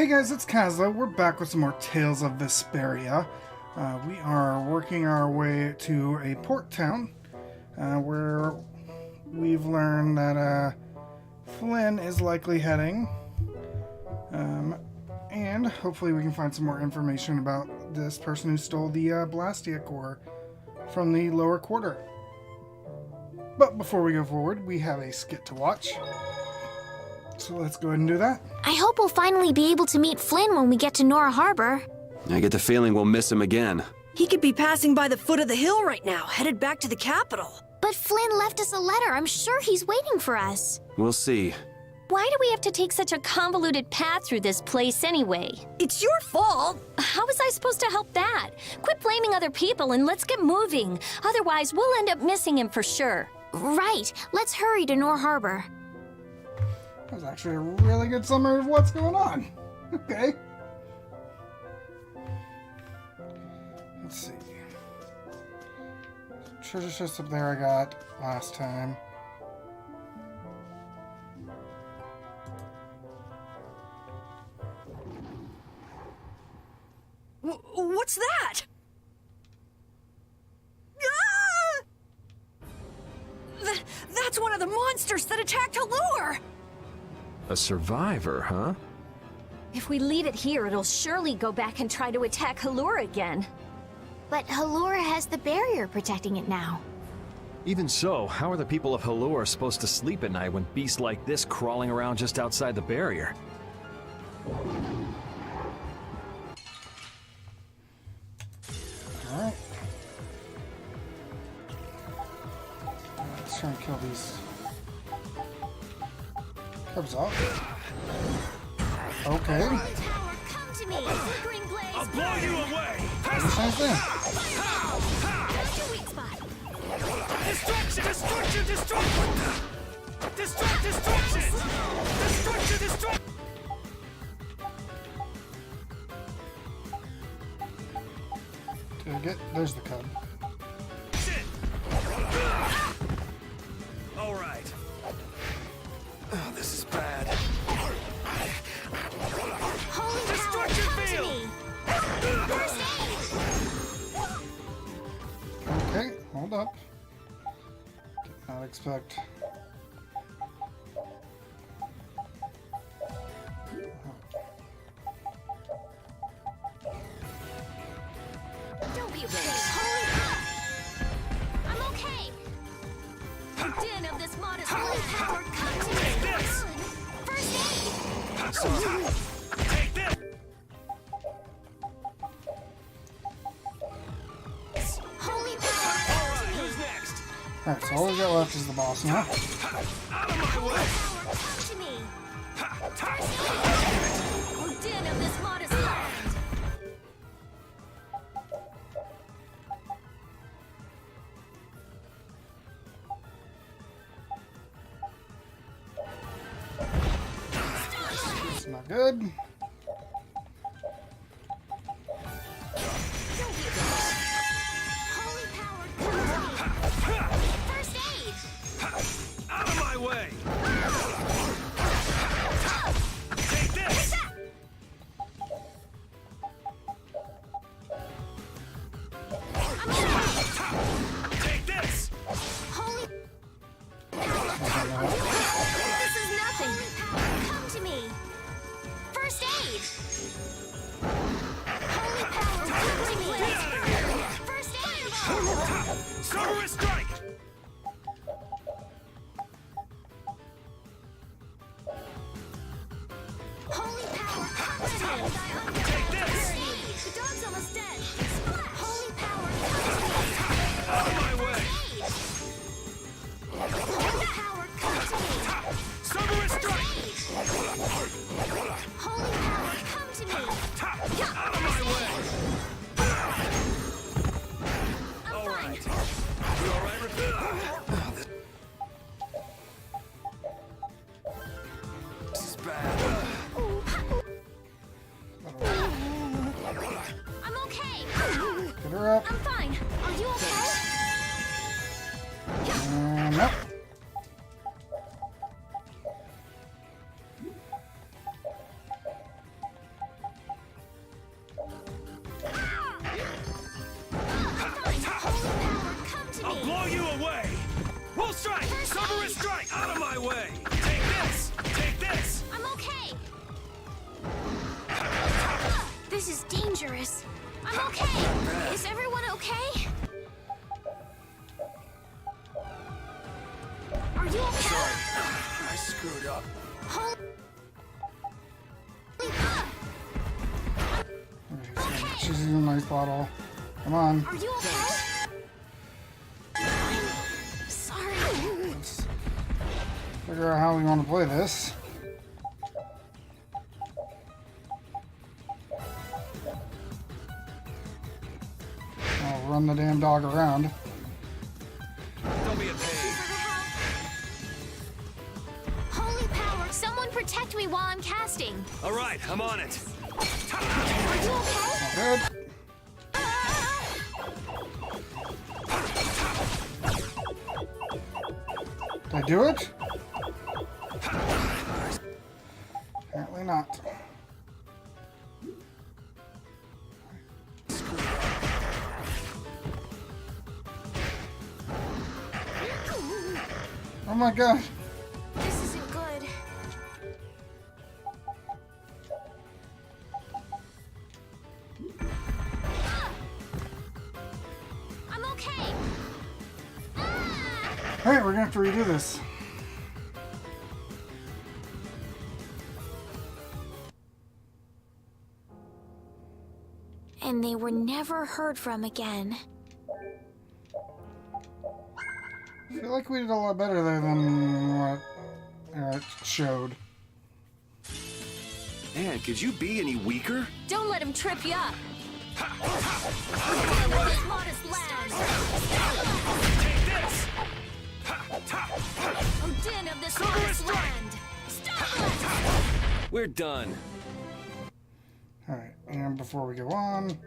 Hey guys, it's Kazla. We're back with some more Tales of Vesperia. We are working our way to a port town where we've learned that Flynn is likely heading. And hopefully we can find some more information about this person who stole the blastia core from the lower quarter. But before we go forward, we have a skit to watch. So let's go ahead and do that. I hope we'll finally be able to meet Flynn when we get to Nora Harbor. I get the feeling we'll miss him again. He could be passing by the foot of the hill right now, headed back to the capital. But Flynn left us a letter. I'm sure he's waiting for us. We'll see. Why do we have to take such a convoluted path through this place anyway? It's your fault. How was I supposed to help that? Quit blaming other people and let's get moving. Otherwise, we'll end up missing him for sure. Right. Let's hurry to Nora Harbor. That was actually a really good summary of what's going on. Okay. Let's see. Treasure chest up there I got last time. What's that? Ah! That's one of the monsters that attacked Halur! A survivor, huh? If we leave it here, it'll surely go back and try to attack Halur again. But Halura has the barrier protecting it now. Even so, how are the people of Halur supposed to sleep at night when beasts like this crawling around just outside the barrier? Alright. Let's try and kill these cubs off. Okay. Come to me, flickering blaze. I'll blow you away! Same thing. That's your weak spot. Destruction! Destruction! Destruction! Destruction! Destruction! Destruction! Did I get? There's the cub. All right. Oh, this is bad. Holy Destruction power, come field! to me! First aid! Okay, hold up. Did not expect. Don't be afraid. Holy power! I'm okay. The din of this modest holy power, come to me. This! First aid! Take this! Holy power, All come right, to me! who's next? Alright, so all we got left is the boss now. Out of my way! Power, come to me! Oh, din of this modest land. It's not good. Holy power, come to me! First aid! Out of my way! Take this! Take this! Holy... Okay, This is nothing! Come to me! First aid! Holy power, come to me! First aid! Cerberus strike! Holy power, come to me! Take this! The dog's almost dead! Holy power, Out of my way! holy power, come to me! Cerberus strike! Holy power, come to me! Out of my way! All right. You all right, Rebecca? This is bad. I'm okay! get her up. I'm fine! Are you okay? Nope. This is dangerous. I'm okay. Is everyone okay? Are you okay? I screwed up. Holy Okay, she's in a nice bottle. Come on. Are you okay? Sorry. Let's figure out how we want to play this. I'll run the damn dog around. Don't be a pain. Holy power! Someone protect me while I'm casting. All right, I'm on it. Are you okay? Good. Did I do it? Apparently not. Oh my god. This isn't good. I'm okay. Alright, we're gonna have to redo this. And they were never heard from again. I feel like we did a lot better there than what it showed. Man, could you be any weaker? Don't let him trip you up. This modest land. Odin of this modest land. We're done. Alright, and before we go on,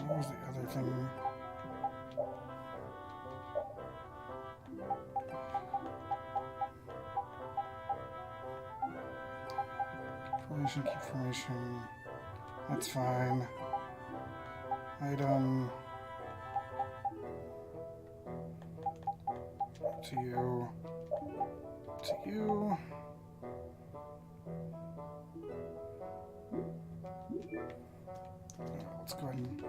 what was the other thing? Keep formation. That's fine. Item. To you. To you. Let's go ahead and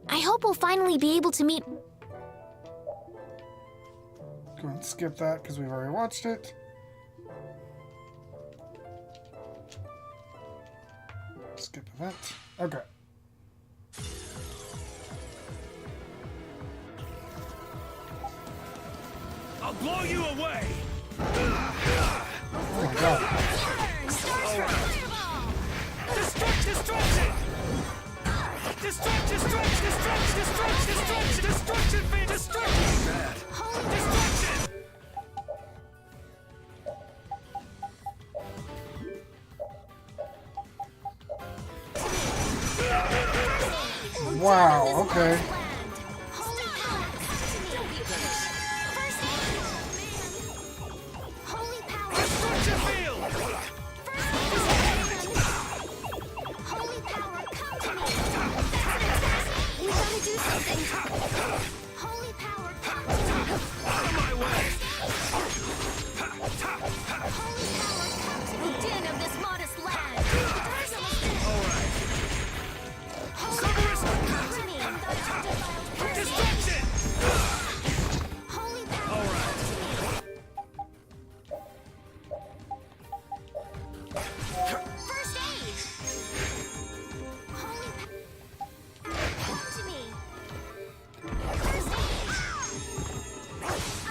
I hope we'll finally be able to meet. go ahead and skip that because we've already watched it. Skip event. Okay. I'll blow you away. Oh my god. Destruct, destruction. Destruct, destruct, destruct, destruct, destruction, destruction, man, destruction. Destruction. Wow, okay. Holy power, Holy power, Destruction field. Holy power, come to me. We gotta do something. Holy power, come to me. Out of my way. Holy power, come to me. Odin of this modest land. All right. Holy power, come to me.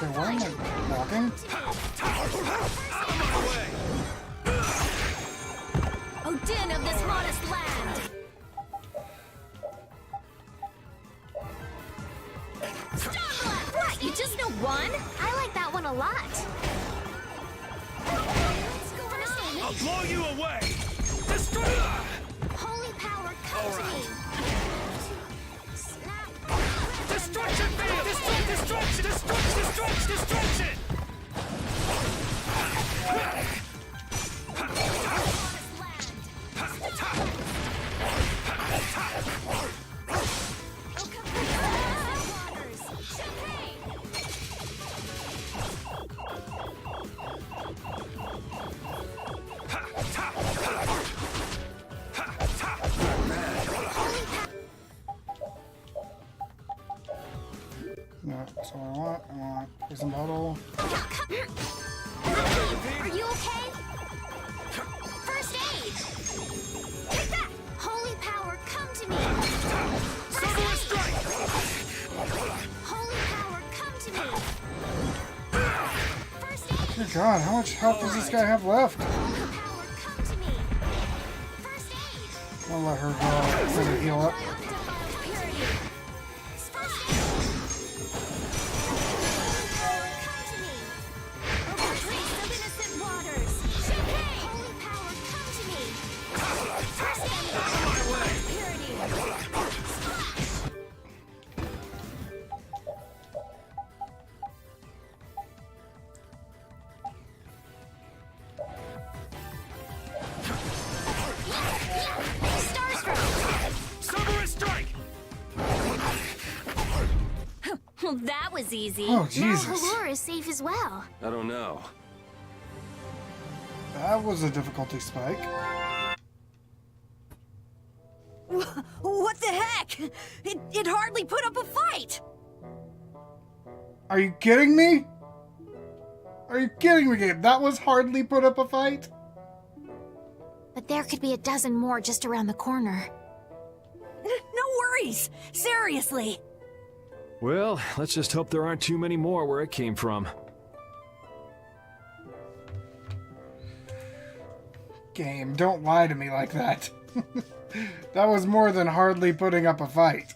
Okay, why am I walking? Oh, din of this modest land! Starblast! What? You just know one? I like that one a lot. Let's go on. I'll blow you away! Destroy! Holy power, come to me. Snap. Destruction field! Destruction! Destruction! No, that's what I want. I want poison bottle. Are you okay? First aid. Take that. Holy power, come to me. First aid. Holy power, come to me. First aid. Dear God, how much health does this guy have left? Holy power, come to me. First aid. I'll let her go. Let her heal up. Undefiled purity. First aid. Come to me. Grace of innocent waters. Holy power, come to me. First aid. Purity. Starstroke. Cerberus strike! Well, that was easy. Oh, Now Jesus. Halure is safe as well. I don't know. That was a difficulty spike. What the heck? It hardly put up a fight! Are you kidding me? Are you kidding me, Gabe? That was hardly put up a fight? But there could be a dozen more just around the corner. No worries! Seriously! Well, let's just hope there aren't too many more where it came from. Game, don't lie to me like that. That was more than hardly putting up a fight.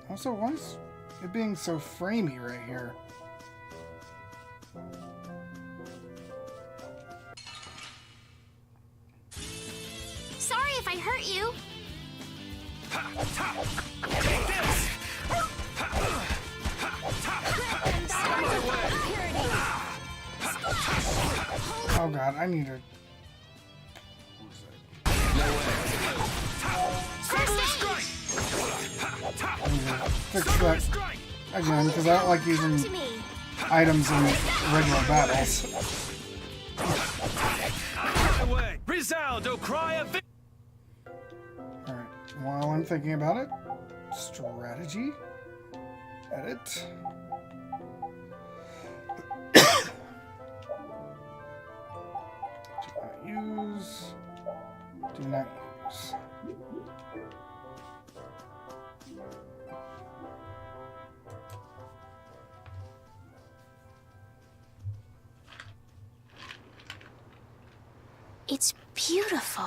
Also, why is it being so framey right here? Sorry if I hurt you. Take this! Oh God, I need to... Cerberus strike! I need to fix Cerberus that strike! again, because I don't like To using me. items in regular battles. Away! Resound, O cry of victory! Alright, while I'm thinking about it, strategy, edit. Do not use. It's beautiful.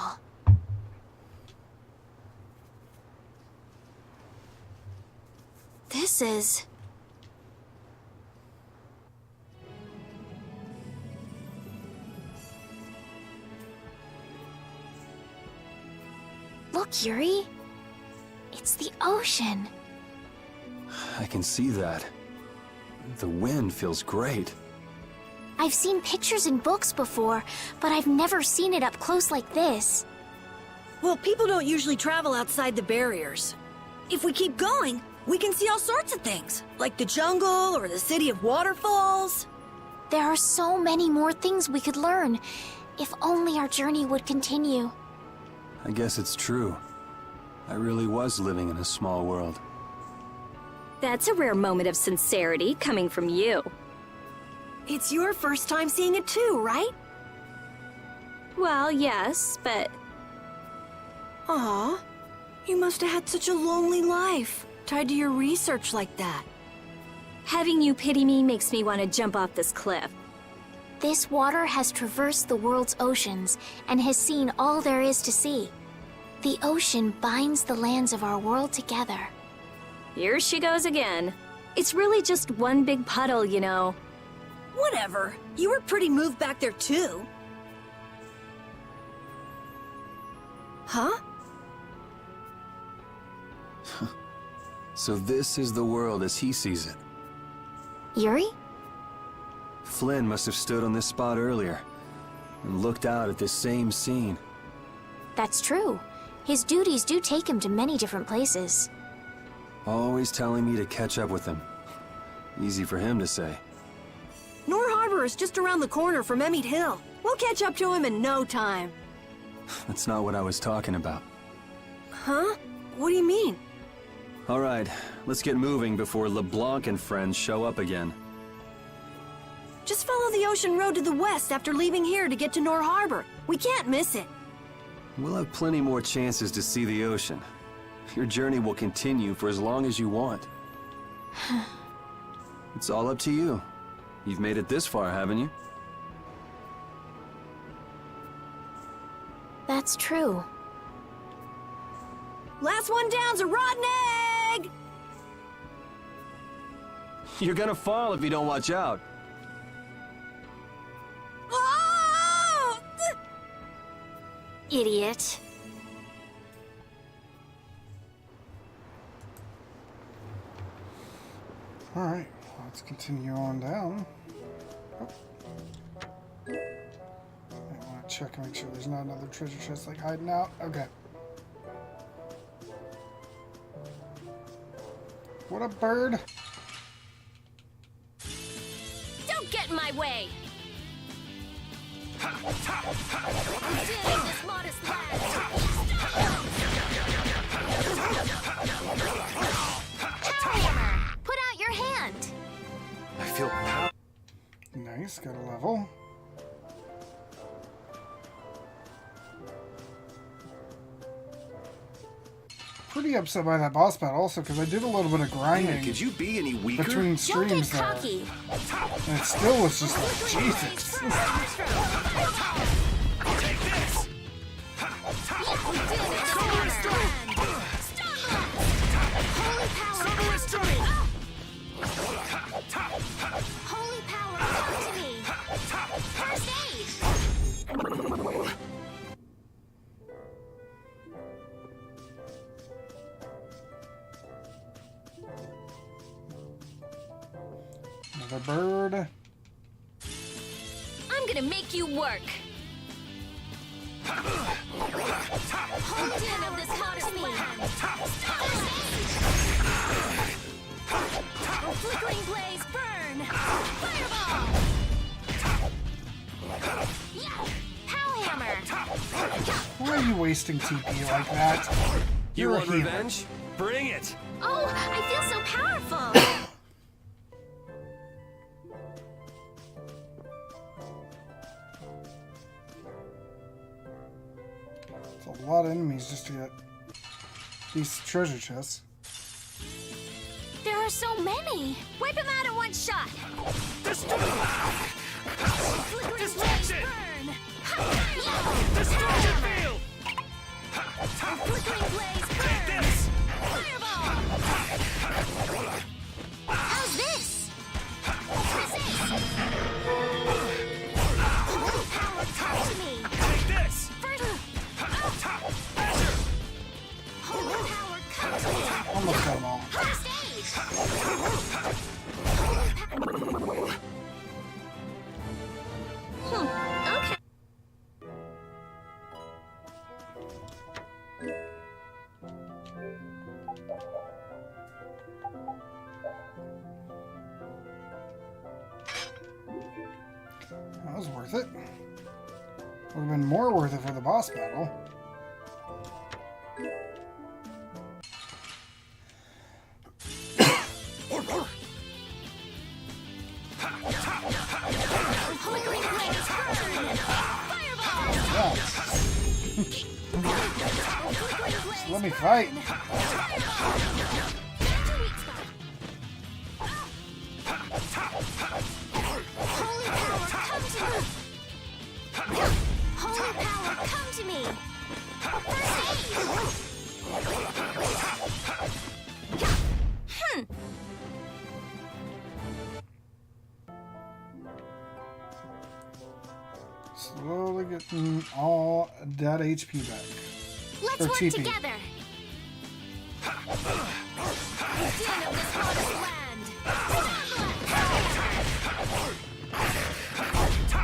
This is... Look, Yuri. It's the ocean. I can see that. The wind feels great. I've seen pictures in books before, but I've never seen it up close like this. Well, people don't usually travel outside the barriers. If we keep going, we can see all sorts of things, like the jungle or the city of waterfalls. There are so many more things we could learn, if only our journey would continue. I guess it's true. I really was living in a small world. That's a rare moment of sincerity coming from you. It's your first time seeing it too, right? Well, yes, but Aw, you must have had such a lonely life, tied to your research like that. having you pity me makes me want to jump off this cliff. This water has traversed the world's oceans and has seen all there is to see. The ocean binds the lands of our world together. Here she goes again. It's really just one big puddle, you know. Whatever. You were pretty moved back there, too. Huh? So this is the world as he sees it. Yuri? Flynn must have stood on this spot earlier and looked out at this same scene. That's true. His duties do take him to many different places. Always telling me to catch up with him. Easy for him to say. Nor Harbor is just around the corner from Emmett Hill. We'll catch up to him in no time. That's not what I was talking about. Huh? What do you mean? All right, let's get moving before LeBlanc and friends show up again. Just follow the ocean road to the west after leaving here to get to Nor Harbor. We can't miss it. We'll have plenty more chances to see the ocean. Your journey will continue for as long as you want. It's all up to you. You've made it this far, haven't you? That's true. Last one down's a rotten egg! You're gonna fall if you don't watch out. Oh! Idiot. Alright, let's continue on down. Oh. I want to check and make sure there's not another treasure chest like hiding out. Okay. What a bird! Don't get in my way! I'm doing this modest lad. Power! Put out your hand! I feel power. Nice, got a level. Pretty upset by that boss battle also because I did a little bit of grinding Could you be any weaker? between Don't get streams there. cocky! And it still was just like, Jesus. Take this! We did it! Holy power! Restraint! Holy power, come to me! First aid! Another bird. I'm gonna make you work! Hold in of this modest land! Flickering blaze, burn! Fireball! Pow hammer! Why are you wasting TP like that? You You're a want healer. revenge? Bring it! Oh, I feel so powerful! It's a lot of enemies just to get these treasure chests. There are so many! Wipe them out in one shot! Flickering blaze, Distraction! burn! Destruction field! Flickering blaze, Take burn! this! Fireball! How's this? Holy power, come to me! Take this! Holy power, come to me! Almost got them all. First aid! Okay. That was worth it. Would have been more worth it for the boss battle. Flickering blaze, burn! Fireball! Yeah. fight. Holy power, come to me! First aid! Slowly getting all that HP back. Let's Or work TP. together! Den of this modest land! Holy power, come to me!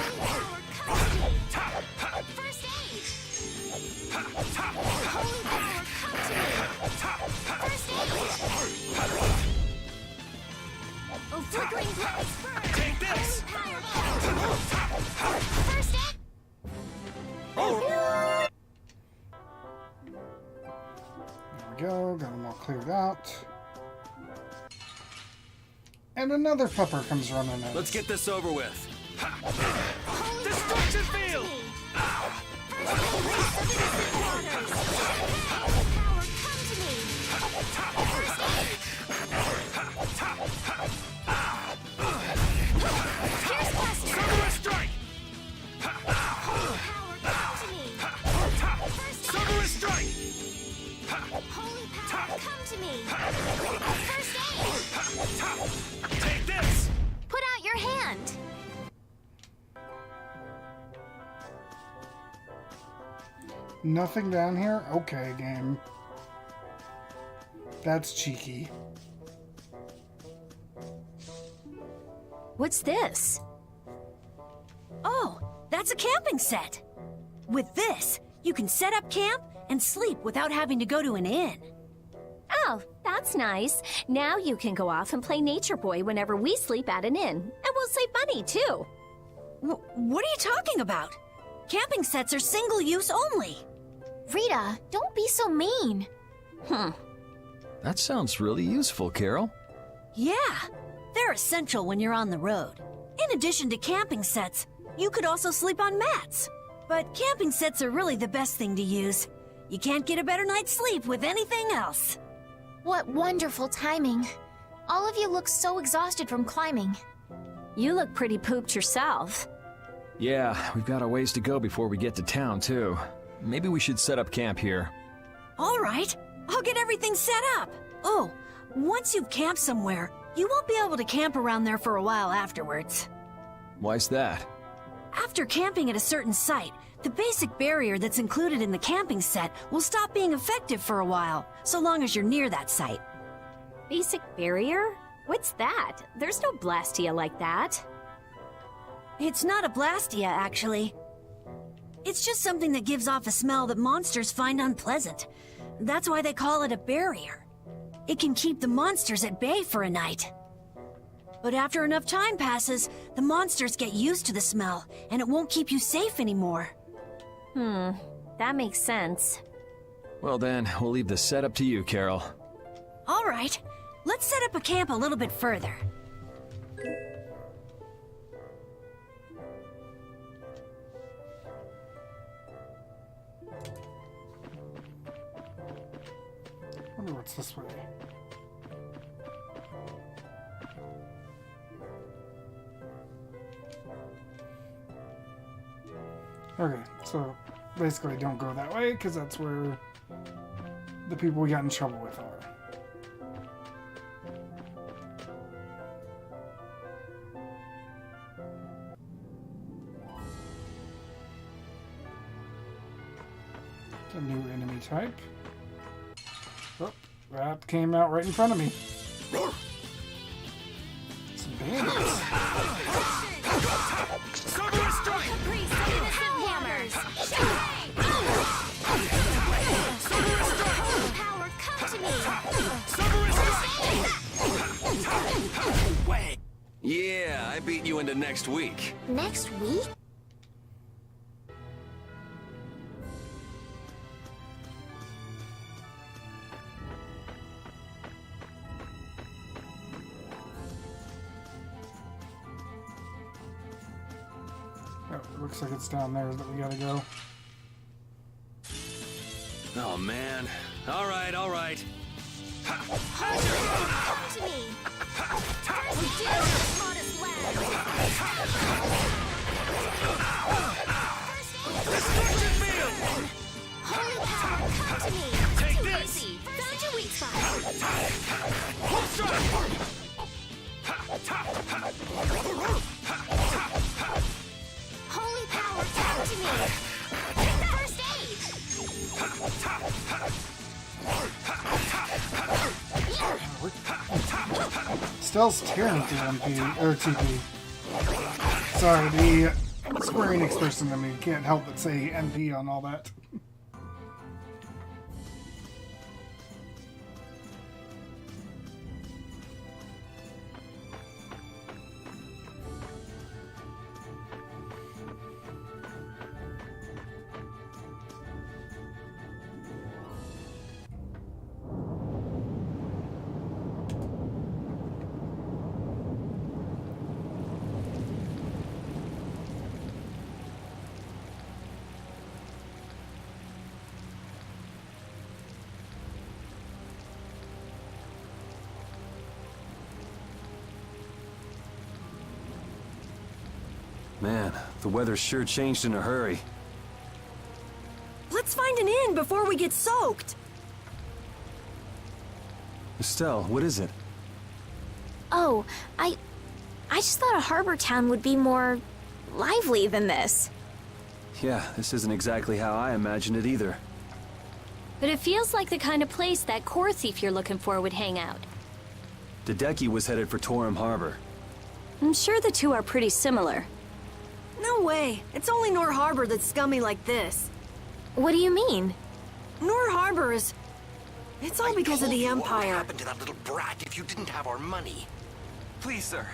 Holy power, come to me! First aid! Holy power, come to me! First aid! Oh, flickering blaze, burn! Take this! Holy power, come to me! First aid! There we go. Got them all cleared out. And another pupper comes running in. Let's get this over with. Holy Destruction power, come to field! me! First aid, race of innocent waters! Holy power, come to me! First aid! Here's Buster! Summer strike! Holy power, come to me! First aid! Summer strike! Holy power, come to me! First aid! Take this! Put out your hand! Nothing down here? Okay, game. That's cheeky. What's this? Oh, that's a camping set. With this, you can set up camp and sleep without having to go to an inn. Oh, that's nice. Now you can go off and play Nature Boy whenever we sleep at an inn. And we'll save money, too. What are you talking about? Camping sets are single use only. Rita, don't be so mean. That sounds really useful, Carol. Yeah, they're essential when you're on the road. In addition to camping sets, you could also sleep on mats. But camping sets are really the best thing to use. You can't get a better night's sleep with anything else. What wonderful timing. All of you look so exhausted from climbing. You look pretty pooped yourself. Yeah, we've got a ways to go before we get to town, too. Maybe we should set up camp here. All right, I'll get everything set up. Oh, once you've camped somewhere, you won't be able to camp around there for a while afterwards. Why's that? After camping at a certain site, the basic barrier that's included in the camping set will stop being effective for a while, so long as you're near that site. Basic barrier? What's that? There's no blastia like that. It's not a blastia, actually. It's just something that gives off a smell that monsters find unpleasant. That's why they call it a barrier. It can keep the monsters at bay for a night. But after enough time passes, the monsters get used to the smell, and it won't keep you safe anymore. That makes sense. Well then, we'll leave the setup to you, Carol. All right, let's set up a camp a little bit further. I wonder what's this way. Okay, so basically don't go that way because that's where the people we got in trouble with are. A new enemy type. Oh, that came out right in front of me. Some bandits. Summer strike! Caprice of innocent hammers! Holy power, come to me! Summer strike! Yeah, I beat you into next week. Next week? Oh, looks like it's down there that we gotta go. Oh, man. All right, all right. Come to me. First deal of the smartest lad. Destruction field! Holy power, come to me. Take Too this! easy. Found your weak spot. Full strike! Holy power, come to me. First aid. Stell's tearing through MP, or TP. Sorry, the Square Enix person in me can't help but say MP on all that. Man, the weather sure changed in a hurry. Let's find an inn before we get soaked. Estelle, what is it? Oh, I just thought a harbor town would be more lively than this. Yeah, this isn't exactly how I imagined it either. But it feels like the kind of place that core thief you're looking for would hang out. Hideki was headed for Torum Harbor. I'm sure the two are pretty similar. No way. It's only Nor Harbor that's scummy like this. What do you mean? Nor Harbor is... It's all because of the What would Empire. happen to that little brat if you didn't have our money? Please, sir.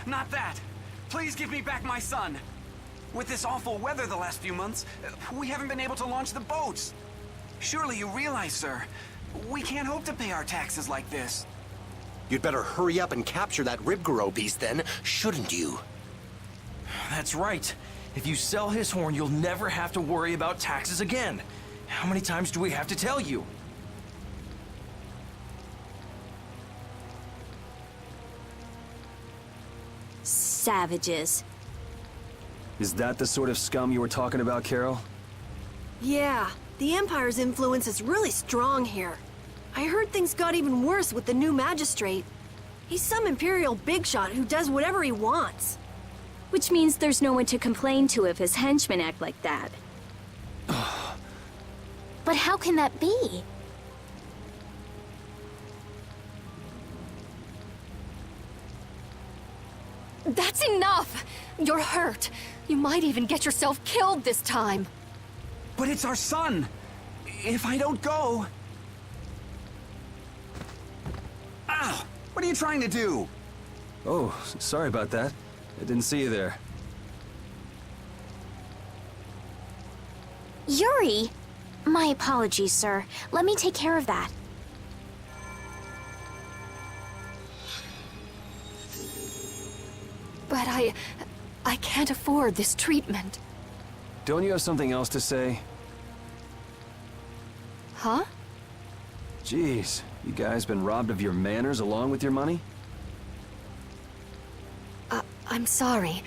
Not that. Please give me back my son. With this awful weather the last few months, we haven't been able to launch the boats. Surely you realize, sir, we can't hope to pay our taxes like this. You'd better hurry up and capture that Ribgaro beast then, shouldn't you? That's right. If you sell his horn, you'll never have to worry about taxes again. How many times do we have to tell you? Savages. Is that the sort of scum you were talking about, Carol? Yeah, the Empire's influence is really strong here. I heard things got even worse with the new magistrate. He's some Imperial bigshot who does whatever he wants. Which means there's no one to complain to if his henchmen act like that. But how can that be? That's enough! You're hurt. You might even get yourself killed this time. But it's our son! If I don't go... Ow! What are you trying to do? Oh, sorry about that. I didn't see you there. Yuri! My apologies, sir. Let me take care of that. But I can't afford this treatment. Don't you have something else to say? Huh? Jeez, you guys been robbed of your manners along with your money? I'm sorry.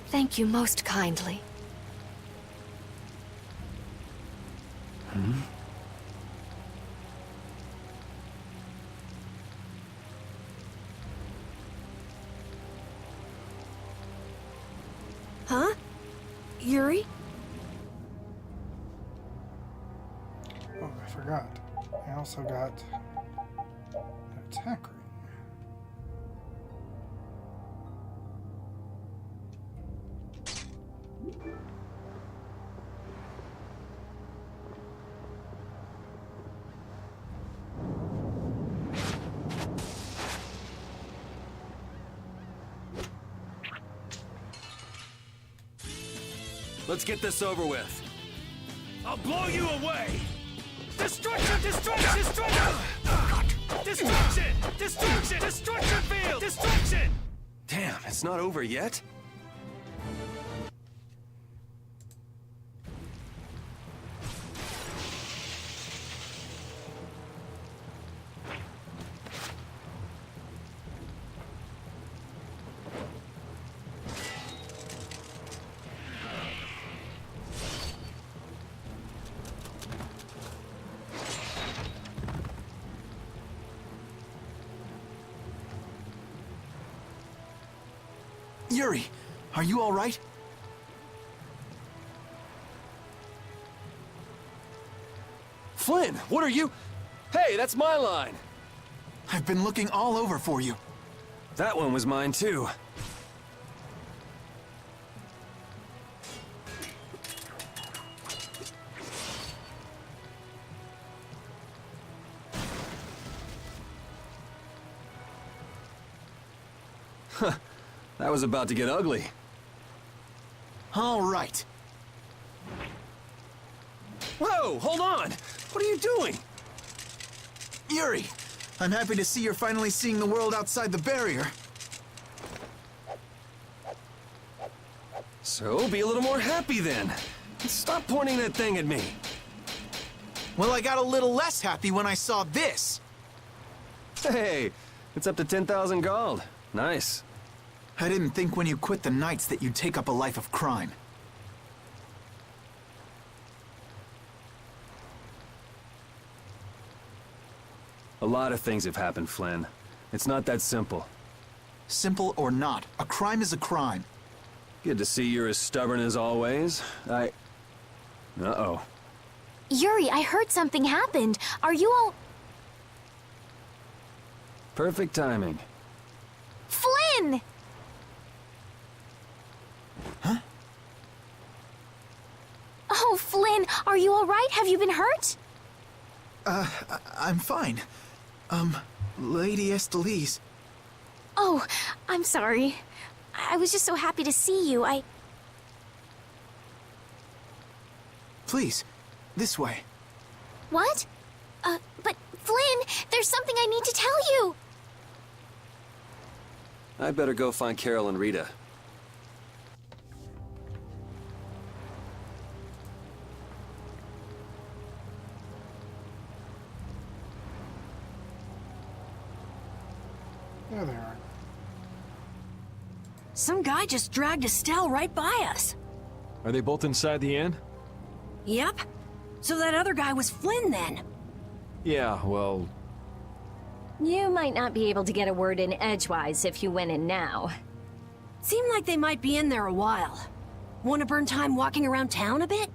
Thank you most kindly. Huh? Yuri? Oh, I forgot. I also got an attack ring. Let's get this over with. I'll blow you away! Destruction! Destruction! Destruction! Destruction! Destruction! Destruction field! Destruction! Damn, it's not over yet? Yuri, are you all right? Flynn, what are you? Hey, that's my line. I've been looking all over for you. That one was mine too. Huh, that was about to get ugly. All right. Whoa, hold on! What are you doing? Yuri, I'm happy to see you're finally seeing the world outside the barrier. So, be a little more happy then. Stop pointing that thing at me. Well, I got a little less happy when I saw this. Hey, it's up to 10,000 gold. Nice. I didn't think when you quit the Knights that you'd take up a life of crime. A lot of things have happened, Flynn. It's not that simple. Simple or not, a crime is a crime. Good to see you're as stubborn as always. Uh-oh. Yuri, I heard something happened. Are you all... Perfect timing. Flynn! Huh? Oh, Flynn, are you all right? Have you been hurt? I'm fine. Lady Estelise. Oh, I'm sorry. I was just so happy to see you. Please, this way. What? But Flynn, there's something I need to tell you. I better go find Carol and Rita. There they are. Some guy just dragged Estelle right by us. Are they both inside the inn? Yep. So that other guy was Flynn then. Yeah, well, You might not be able to get a word in edgewise if you went in now. Seemed like they might be in there a while. Want to burn time walking around town a bit?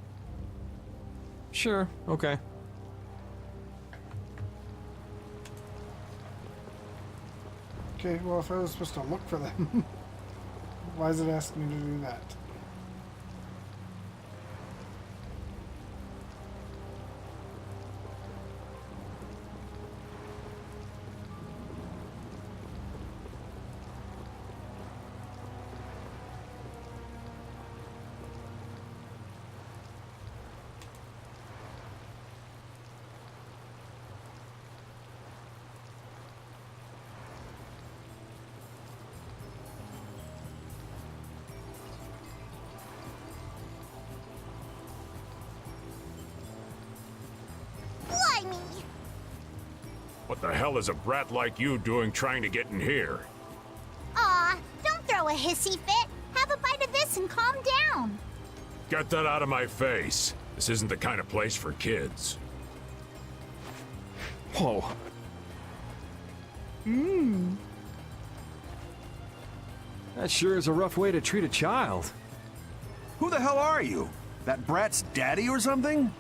sure, okay. Okay, well, if I was supposed to look for them, why is it asking me to do that? Blimey! What the hell is a brat like you doing trying to get in here? Aw, don't throw a hissy fit. Have a bite of this and calm down. Get that out of my face. This isn't the kind of place for kids. Whoa. That sure is a rough way to treat a child. Who the hell are you? That brat's daddy or something?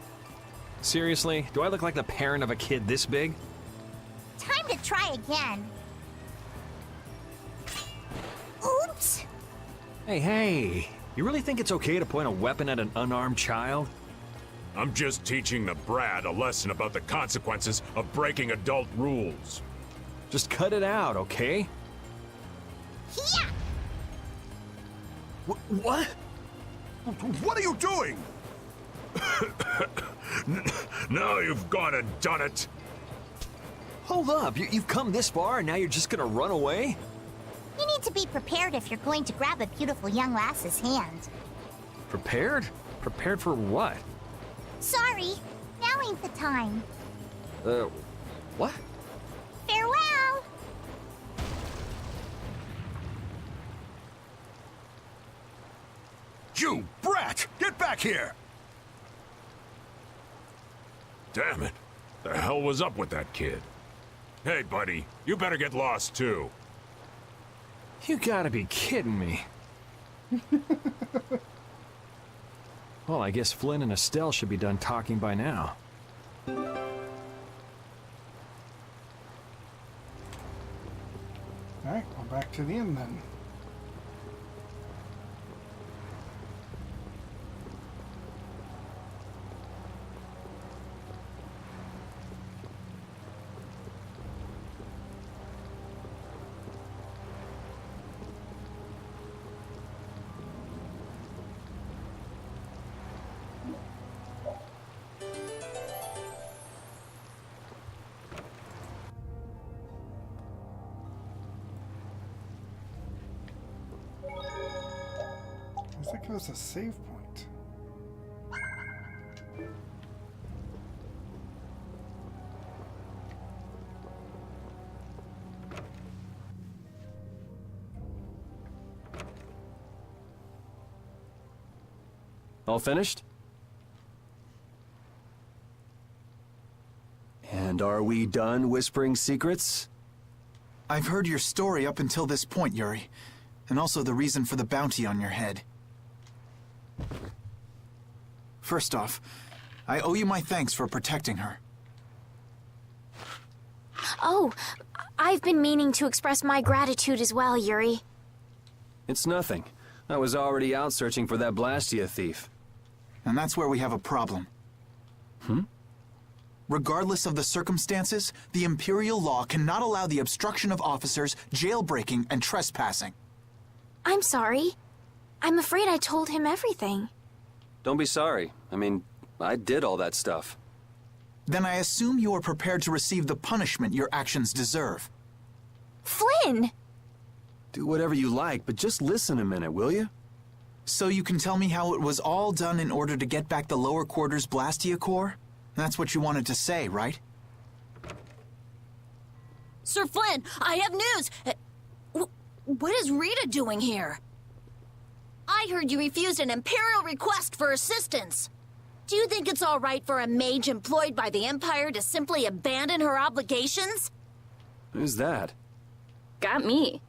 Seriously, do I look like the parent of a kid this big? Time to try again. Oops! Hey, you really think it's okay to point a weapon at an unarmed child? I'm just teaching the brat a lesson about the consequences of breaking adult rules. Just cut it out, okay? Yeah! What? What are you doing? Now you've gone and done it. Hold up, you've come this far and now you're just gonna run away? You need to be prepared if you're going to grab a beautiful young lass's hand. Prepared? Prepared for what? Sorry, now ain't the time. What? Farewell! You brat! Get back here! Damn it. The hell was up with that kid? Hey, buddy, you better get lost too. You gotta be kidding me. Well, I guess Flynn and Estelle should be done talking by now. Alright, well, back to the inn then. That goes to save point. All finished? And are we done whispering secrets? I've heard your story up until this point, Yuri, and also the reason for the bounty on your head. First off, I owe you my thanks for protecting her. Oh, I've been meaning to express my gratitude as well, Yuri. It's nothing. I was already out searching for that blastia thief. And that's where we have a problem. Regardless of the circumstances, the Imperial law cannot allow the obstruction of officers, jailbreaking, and trespassing. I'm sorry. I'm afraid I told him everything. Don't be sorry. I mean, I did all that stuff. Then I assume you are prepared to receive the punishment your actions deserve. Flynn! Do whatever you like, but just listen a minute, will you? So you can tell me how it was all done in order to get back the lower quarters blastia core? That's what you wanted to say, right? Sir Flynn, I have news! What is Rita doing here? I heard you refused an Imperial request for assistance. Do you think it's all right for a mage employed by the Empire to simply abandon her obligations? Who's that? Got me.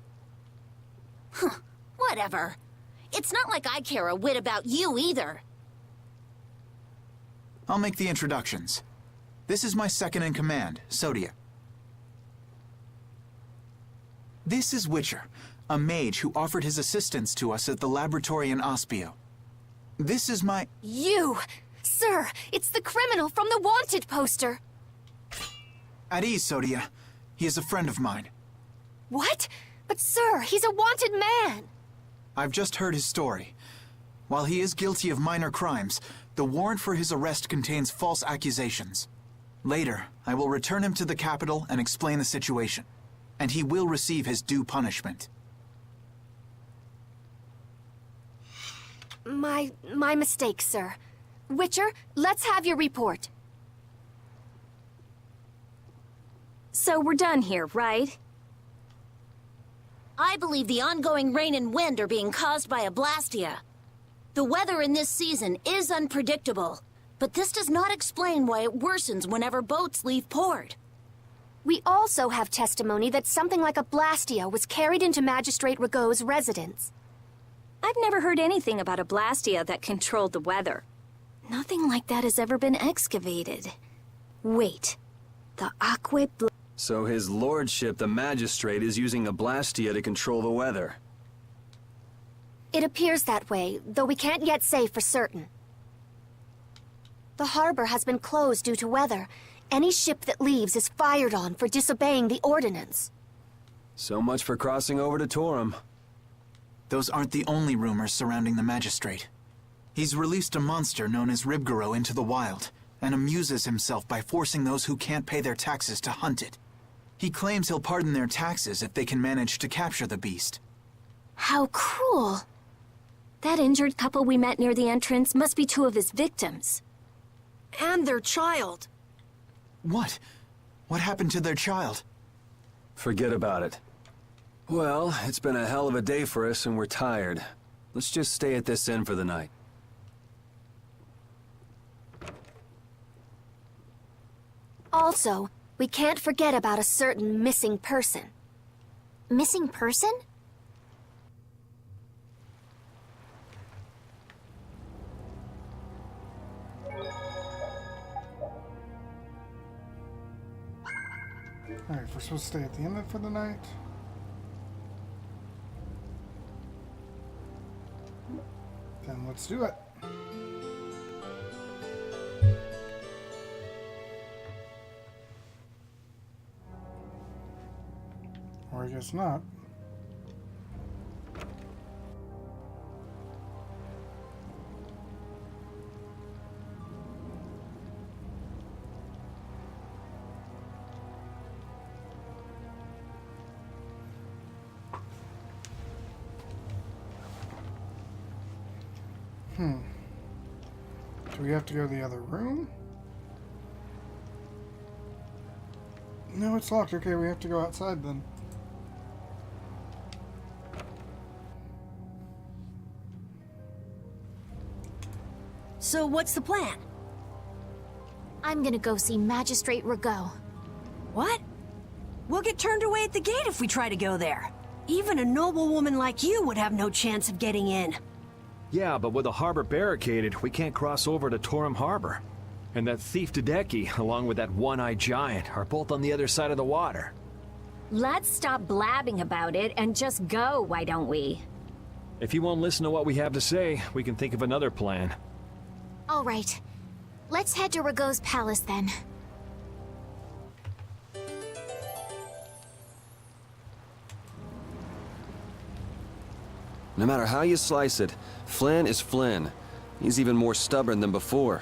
Whatever. It's not like I care a whit about you either. I'll make the introductions. This is my second-in-command, Sodia. This is Witcher, a mage who offered his assistance to us at the laboratory in Ospio. This is my... You! Sir, it's the criminal from the wanted poster! At ease, Sodia. He is a friend of mine. What? But sir, he's a wanted man! I've just heard his story. While he is guilty of minor crimes, the warrant for his arrest contains false accusations. Later, I will return him to the capital and explain the situation. And he will receive his due punishment. My mistake, sir. Witcher, let's have your report. So we're done here, right? I believe the ongoing rain and wind are being caused by a blastia. The weather in this season is unpredictable, but this does not explain why it worsens whenever boats leave port. We also have testimony that something like a blastia was carried into Magistrate Rigaud's residence. I've never heard anything about a blastia that controlled the weather. Nothing like that has ever been excavated. Wait, the So his lordship, the magistrate, is using a blastia to control the weather. It appears that way, though we can't yet say for certain. The harbor has been closed due to weather. Any ship that leaves is fired on for disobeying the ordinance. So much for crossing over to Torum. Those aren't the only rumors surrounding the magistrate. He's released a monster known as Ribgaro into the wild, and amuses himself by forcing those who can't pay their taxes to hunt it. He claims he'll pardon their taxes if they can manage to capture the beast. How cruel. That injured couple we met near the entrance must be two of his victims. And their child. What? What happened to their child? Forget about it. Well, it's been a hell of a day for us and we're tired. Let's just stay at this inn for the night. Also, we can't forget about a certain missing person. Missing person? Alright, if we're supposed to stay at the inn for the night. Then let's do it. Or I guess not. Do we have to go to the other room? No, it's locked. Okay, we have to go outside then. So what's the plan? I'm gonna go see Magistrate Rigaud. What? We'll get turned away at the gate if we try to go there. Even a noble woman like you would have no chance of getting in. Yeah, but with the harbor barricaded, we can't cross over to Torum Harbor. And that thief Tadeki, along with that one-eyed giant, are both on the other side of the water. Let's stop blabbing about it and just go, why don't we? If you won't listen to what we have to say, we can think of another plan. All right. Let's head to Rigaud's palace then. No matter how you slice it, Flynn is Flynn. He's even more stubborn than before.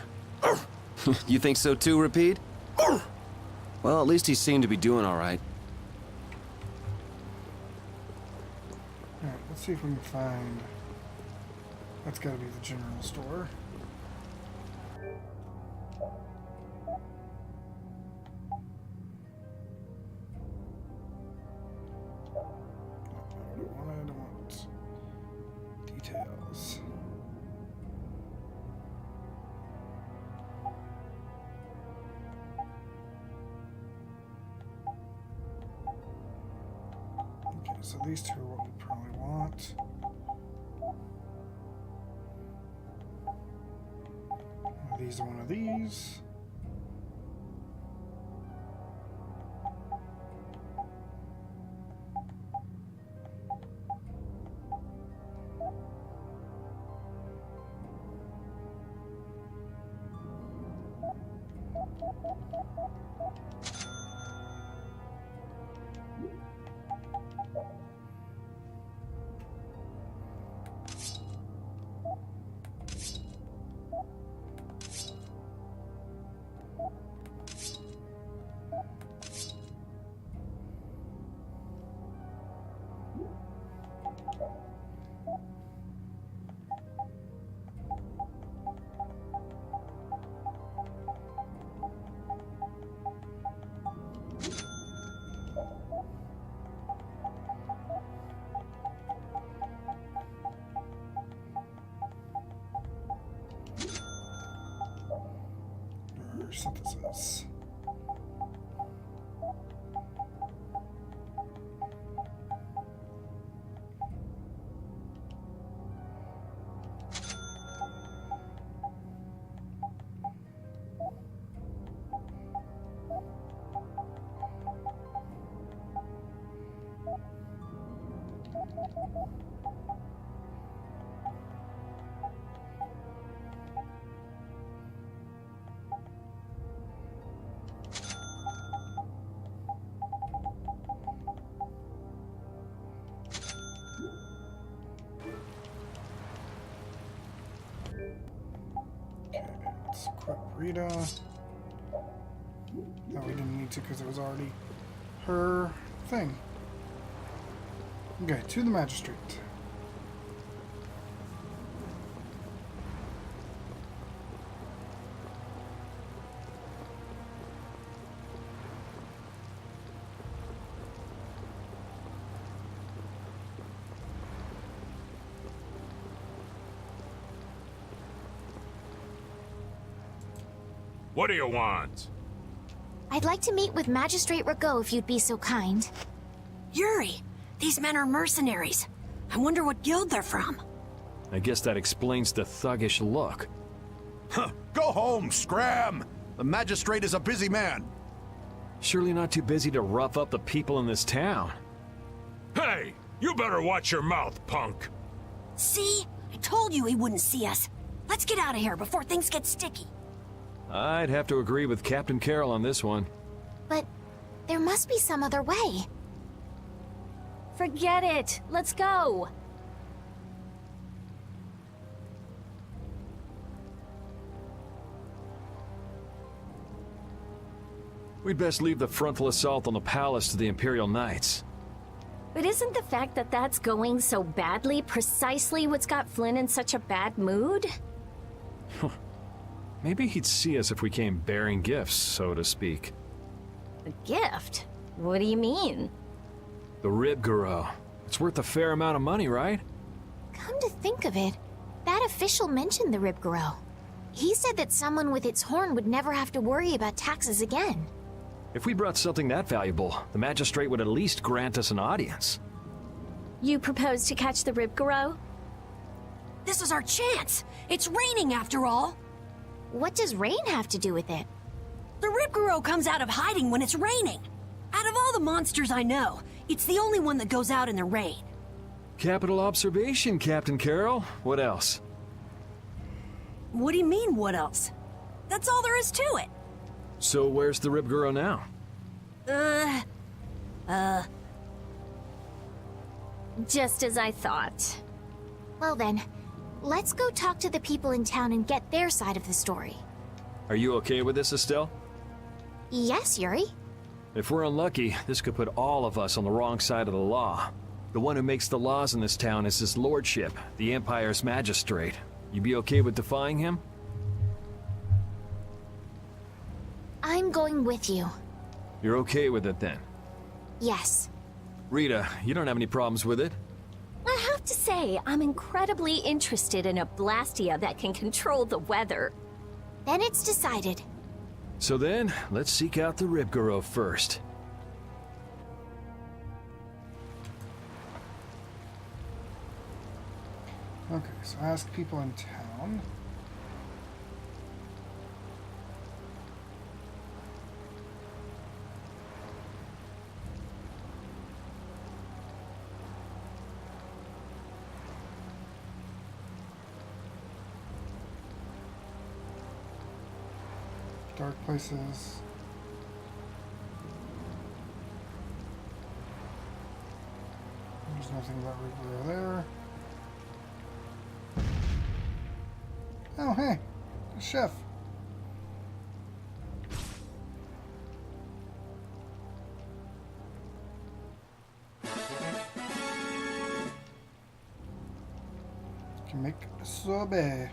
You think so too, Rapide? Well, at least he seemed to be doing all right. Alright, let's see if we can find... That's gotta be the general store. I don't want details. Okay, so these two are what we probably want. These are one of these. Synthesis. Let's equip Rita. No, we didn't need to because it was already her thing. Okay, to the magistrate. What do you want? I'd like to meet with Magistrate Rigaud if you'd be so kind. Yuri, these men are mercenaries. I wonder what guild they're from. I guess that explains the thuggish look. Huh, go home, Scram! The magistrate is a busy man. Surely not too busy to rough up the people in this town. Hey! You better watch your mouth, punk! See? I told you he wouldn't see us. Let's get out of here before things get sticky. I'd have to agree with Captain Carroll on this one. But there must be some other way. Forget it. Let's go. We'd best leave the frontal assault on the palace to the Imperial Knights. But isn't the fact that that's going so badly precisely what's got Flynn in such a bad mood? Maybe he'd see us if we came bearing gifts, so to speak. A gift? What do you mean? The Rib Garou. It's worth a fair amount of money, right? Come to think of it, that official mentioned the Rib Garou. He said that someone with its horn would never have to worry about taxes again. If we brought something that valuable, the magistrate would at least grant us an audience. You propose to catch the Rib Garou? This is our chance. It's raining after all. What does rain have to do with it? The Rib Garou comes out of hiding when it's raining. Out of all the monsters I know, it's the only one that goes out in the rain. Capital observation, Captain Carroll. What else? What do you mean, what else? That's all there is to it. So where's the Rib Garou now? Just as I thought. Well then, let's go talk to the people in town and get their side of the story. Are you okay with this, Estelle? Yes, Yuri. If we're unlucky, this could put all of us on the wrong side of the law. The one who makes the laws in this town is his lordship, the Empire's magistrate. You be okay with defying him? I'm going with you. You're okay with it then? Yes. Rita, you don't have any problems with it? I have to say, I'm incredibly interested in a blastia that can control the weather. Then it's decided. So then, let's seek out the Rib Garou first. Okay, so ask people in town. Dark places. There's nothing about Rib Garou there. Oh, hey, the chef. Can make sorbet.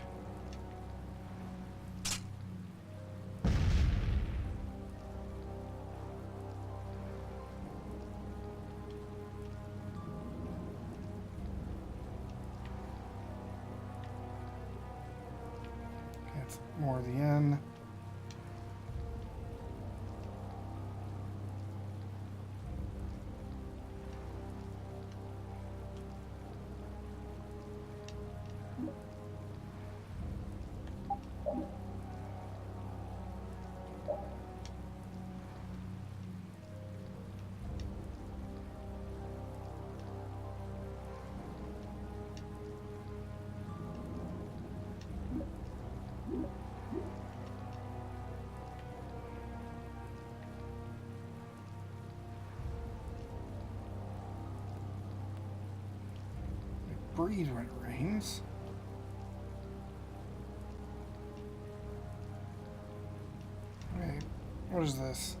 More of the inn. Breathe when it rains. Wait, what is this?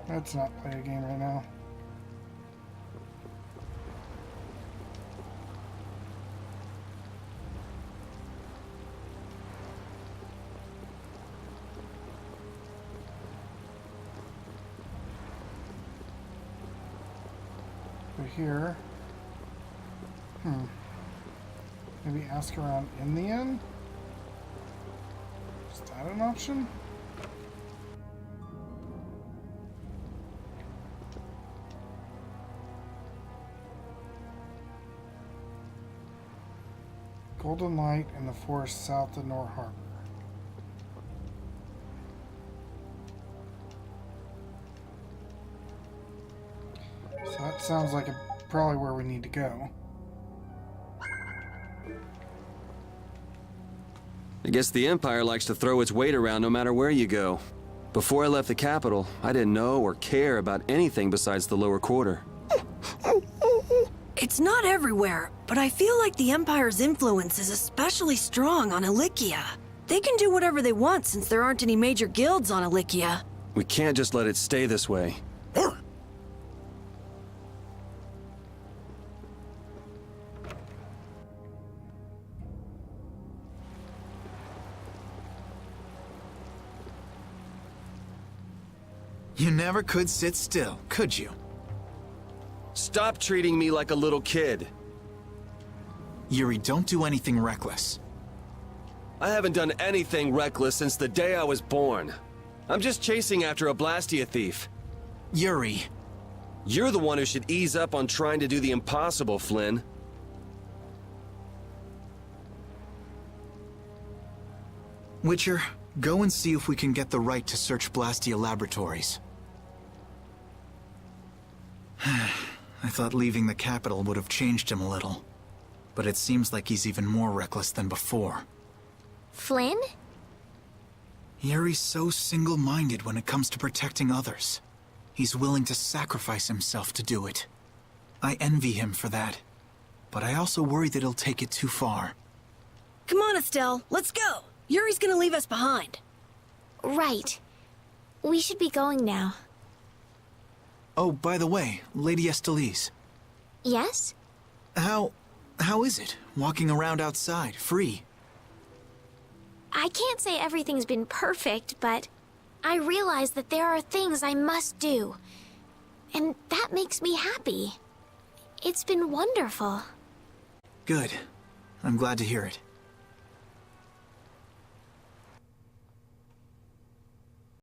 Let's not play a game right now. Here. Maybe ask around in the inn? Is that an option? Golden Light in the forest south of Nor Harbor. So that sounds like probably where we need to go. I guess the Empire likes to throw its weight around no matter where you go. Before I left the capital, I didn't know or care about anything besides the lower quarter. It's not everywhere, but I feel like the Empire's influence is especially strong on Ilikia. They can do whatever they want since there aren't any major guilds on Ilikia. We can't just let it stay this way. You never could sit still, could you? Stop treating me like a little kid. Yuri, don't do anything reckless. I haven't done anything reckless since the day I was born. I'm just chasing after a blastia thief. Yuri. You're the one who should ease up on trying to do the impossible, Flynn. Witcher, go and see if we can get the right to search Blastia laboratories. I thought leaving the capital would have changed him a little. But it seems like he's even more reckless than before. Flynn? Yuri's so single-minded when it comes to protecting others. He's willing to sacrifice himself to do it. I envy him for that. But I also worry that he'll take it too far. Come on, Estelle, let's go. Yuri's gonna leave us behind. Right. We should be going now. Oh, by the way, Lady Estellise. Yes? How is it, walking around outside, free? I can't say everything's been perfect, but I realize that there are things I must do. And that makes me happy. It's been wonderful. Good. I'm glad to hear it.